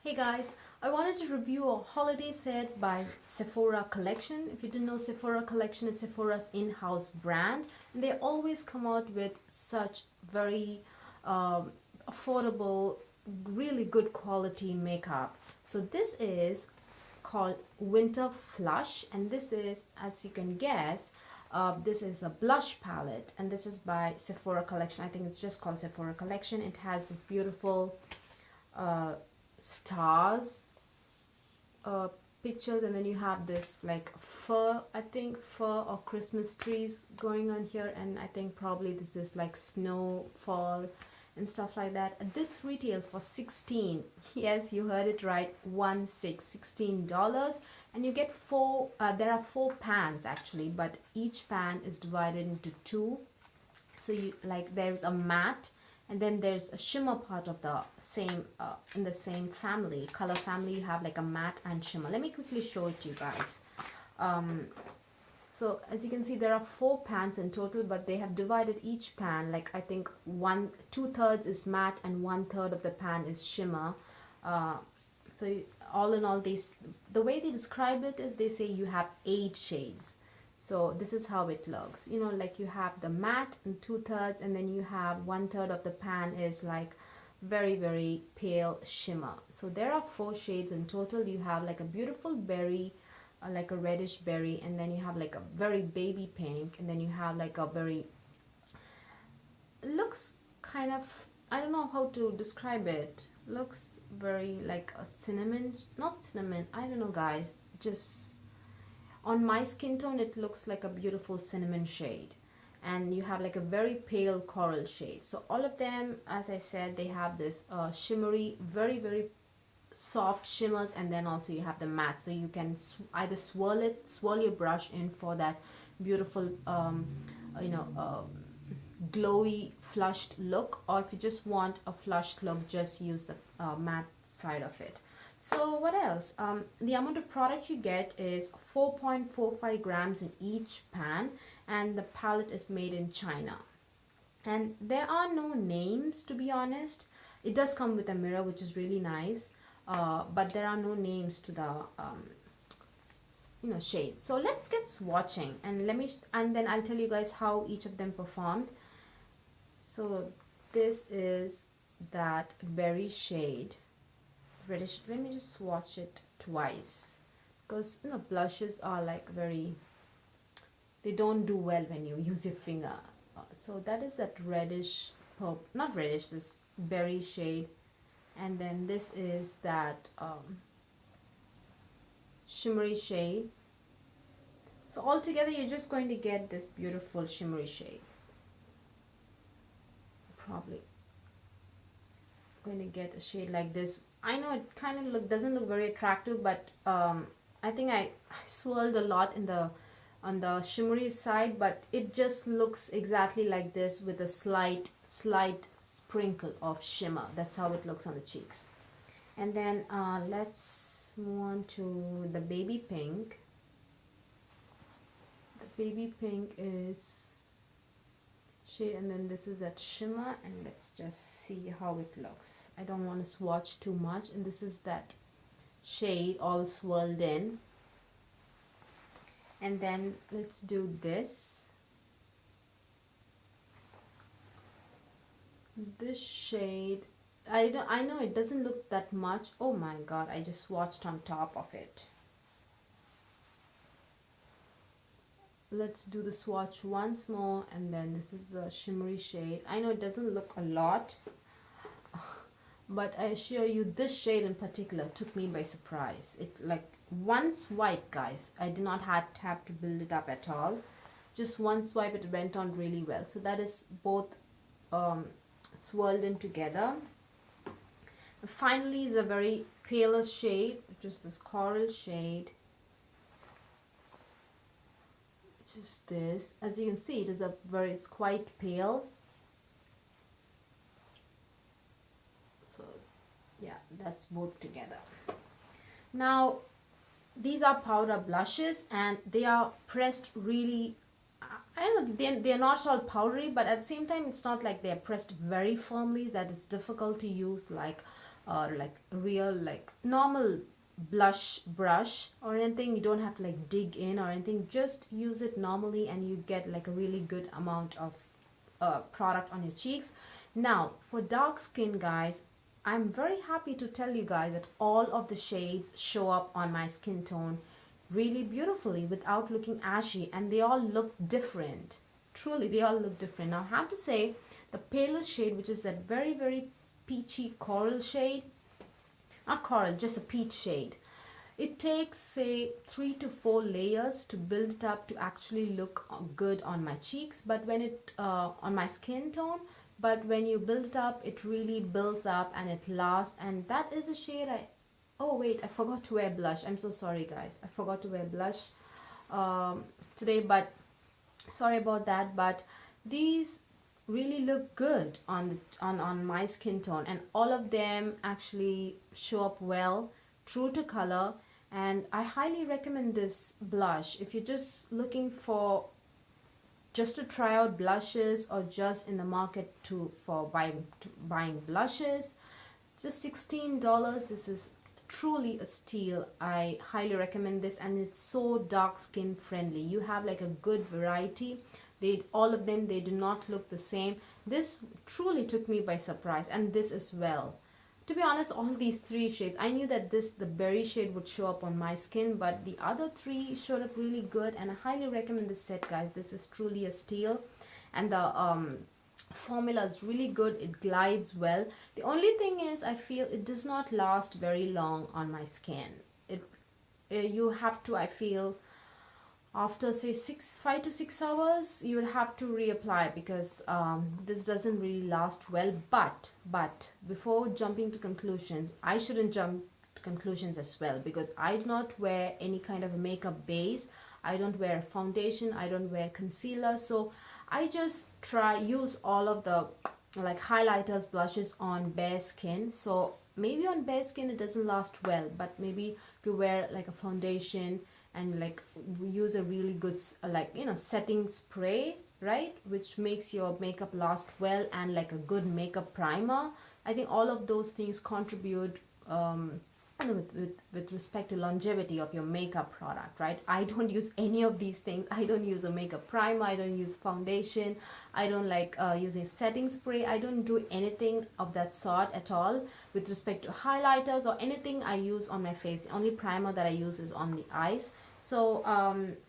Hey guys, I wanted to review a holiday set by Sephora Collection. If you didn't know, Sephora Collection is Sephora's in-house brand, and they always come out with such very affordable, really good quality makeup. So this is called Winter Flush, and this is, as you can guess, this is a blush palette, and this is by Sephora Collection. I think it's just called Sephora Collection. It has this beautiful uh, stars uh, pictures, and then you have this like fur, I think fur or Christmas trees going on here, and I think probably this is like snowfall and stuff like that. And this retails for 16, yes, you heard it right, $16, and you get four there are four pans actually, but each pan is divided into two. So you like there's a matte, and then there's a shimmer part of the same in the same family, color family. You have like a matte and shimmer. Let me quickly show it to you guys. So as you can see, there are four pans in total, but they have divided each pan, like I think two-thirds is matte and one-third of the pan is shimmer. So all in all, the way they describe it is they say you have 8 shades. So this is how it looks, you know, like you have the matte and two-thirds, and then you have one-third of the pan is like very, very pale shimmer. So there are 4 shades in total. You have like a beautiful berry, like a reddish berry, and then you have like a very baby pink, and then you have like a very, it looks kind of, I don't know how to describe it, looks very like a cinnamon, not cinnamon, I don't know guys, just on my skin tone it looks like a beautiful cinnamon shade. And you have like a very pale coral shade. So all of them, as I said, they have this shimmery, very, very soft shimmers, and then also you have the matte, so you can either swirl your brush in for that beautiful you know glowy flushed look, or if you just want a flushed look, just use the matte side of it. So what else? The amount of product you get is 4.45 grams in each pan, and the palette is made in China. And there are no names, to be honest. It does come with a mirror, which is really nice, but there are no names to the shades. So let's get swatching, and and then I'll tell you guys how each of them performed. So this is that berry shade, reddish. Let me just swatch it twice, because blushes are like very, they don't do well when you use your finger. So that is that reddish purple, not reddish, this berry shade, and then this is that shimmery shade. So altogether you're just going to get this beautiful shimmery shade. Probably going to get a shade like this. I know it kind of doesn't look very attractive, but I think I swirled a lot on the shimmery side, but it just looks exactly like this with a slight sprinkle of shimmer. That's how it looks on the cheeks. And then let's move on to the baby pink. The baby pink is shade, and then this is that shimmer, and let's just see how it looks. I don't want to swatch too much, and this is that shade all swirled in. And then let's do this shade. I know it doesn't look that much. Oh my god, I just swatched on top of it. Let's do the swatch once more, and then this is a shimmery shade. I know it doesn't look a lot, but I assure you this shade in particular took me by surprise. It like one swipe, guys, I did not have to build it up at all. Just one swipe, it went on really well. So that is both swirled in together. And finally is a very paler shade, which is this coral shade. Just this, as you can see, it's quite pale. So yeah, that's both together. Now these are powder blushes, and they are pressed really, I don't know, they're not all powdery, but at the same time it's not like they're pressed very firmly that it's difficult to use like like real like normal blush brush or anything. You don't have to like dig in or anything, just use it normally and you get like a really good amount of product on your cheeks. Now for dark skin guys, I'm very happy to tell you guys that all of the shades show up on my skin tone really beautifully without looking ashy, and they all look different. Truly, they all look different. Now I have to say the palest shade, which is that very peachy coral shade, not coral, just a peach shade, it takes say 3 to 4 layers to build it up to actually look good on my cheeks, but when it on my skin tone, but when you build it up, it really builds up and it lasts. And that is a shade oh wait, I forgot to wear blush. I'm so sorry guys, I forgot to wear blush today, but sorry about that. But these really look good on my skin tone, and all of them actually show up well, true to color. And I highly recommend this blush if you're just looking for just to try out blushes or just in the market for buying blushes. Just $16. This is truly a steal. I highly recommend this, and it's so dark skin friendly. You have like a good variety. All of them, they do not look the same. This truly took me by surprise, and this as well. To be honest, all these 3 shades, I knew that the berry shade would show up on my skin, but the other 3 showed up really good, and I highly recommend this set guys. This is truly a steal, and the formula is really good. It glides well. The only thing is I feel it does not last very long on my skin. You have to, I feel, after say 5 to 6 hours you will have to reapply, because this doesn't really last well. But before jumping to conclusions, I shouldn't jump to conclusions as well, because I do not wear any kind of a makeup base. I don't wear a foundation, I don't wear concealer, so I just use all of the like highlighters, blushes on bare skin. So maybe on bare skin it doesn't last well, but maybe if you wear like a foundation and like use a really good like setting spray, right, which makes your makeup last well, and like a good makeup primer, I think all of those things contribute with respect to longevity of your makeup product, right? I don't use any of these things. I don't use a makeup primer, I don't use foundation, I don't like using setting spray, I don't do anything of that sort at all with respect to highlighters or anything I use on my face. The only primer that I use is on the eyes. So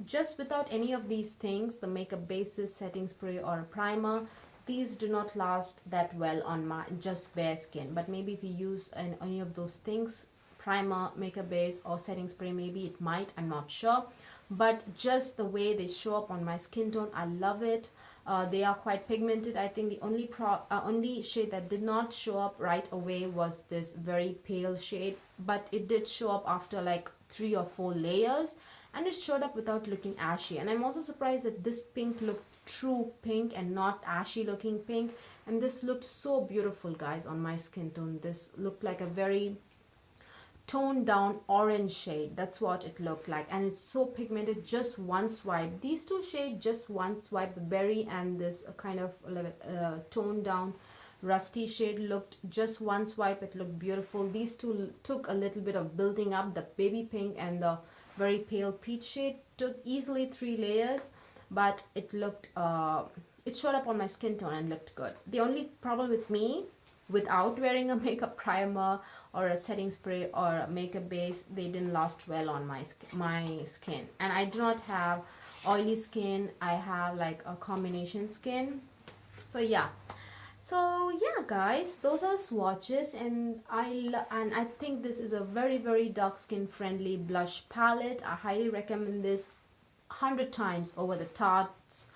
just without any of these things, the makeup bases, setting spray or a primer, these do not last that well on my just bare skin. But maybe if you use any of those things, primer, makeup base or setting spray, maybe it might, I'm not sure. But just the way they show up on my skin tone, I love it. They are quite pigmented. I think the only shade that did not show up right away was this very pale shade, but it did show up after like 3 or 4 layers, and it showed up without looking ashy. And I'm also surprised that this pink looked true pink and not ashy looking pink, and this looked so beautiful guys on my skin tone. This looked like a very toned down orange shade. That's what it looked like, and it's so pigmented. Just one swipe, these 2 shades, just one swipe, the berry and this kind of toned down rusty shade, looked just one swipe, it looked beautiful. These 2 took a little bit of building up. The baby pink and the very pale peach shade took easily 3 layers, but it looked it showed up on my skin tone and looked good. The only problem with me, without wearing a makeup primer or a setting spray or a makeup base, they didn't last well on my skin. And I do not have oily skin, I have like a combination skin. So yeah, guys, those are swatches, and I think this is a very dark skin friendly blush palette. I highly recommend this 100 times over the Tarte's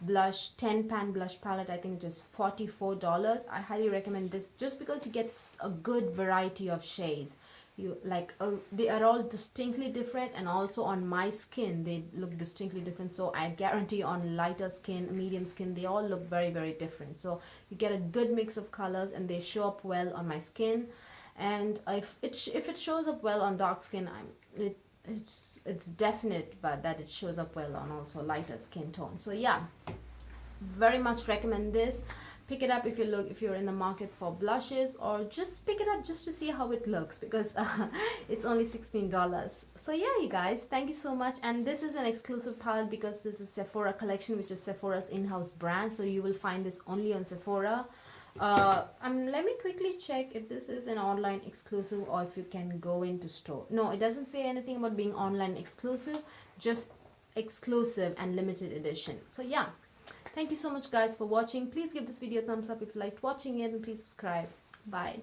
blush 10 pan blush palette. I think just $44. I highly recommend this just because you get a good variety of shades. You like they are all distinctly different, and also on my skin they look distinctly different. So I guarantee on lighter skin, medium skin, they all look very different. So you get a good mix of colors, and they show up well on my skin. And if it shows up well on dark skin, it's definite, but that it shows up well on also lighter skin tone. So yeah, very much recommend this. pick it up if you're in the market for blushes, or just pick it up just to see how it looks, because it's only $16. So yeah, you guys, thank you so much. And this is an exclusive palette because this is Sephora collection, which is Sephora's in-house brand, so you will find this only on Sephora. Let me quickly check if this is an online exclusive or if you can go into store. No, it doesn't say anything about being online exclusive, just exclusive and limited edition. So yeah, thank you so much guys for watching. Please give this video a thumbs up if you liked watching it, and please subscribe. Bye.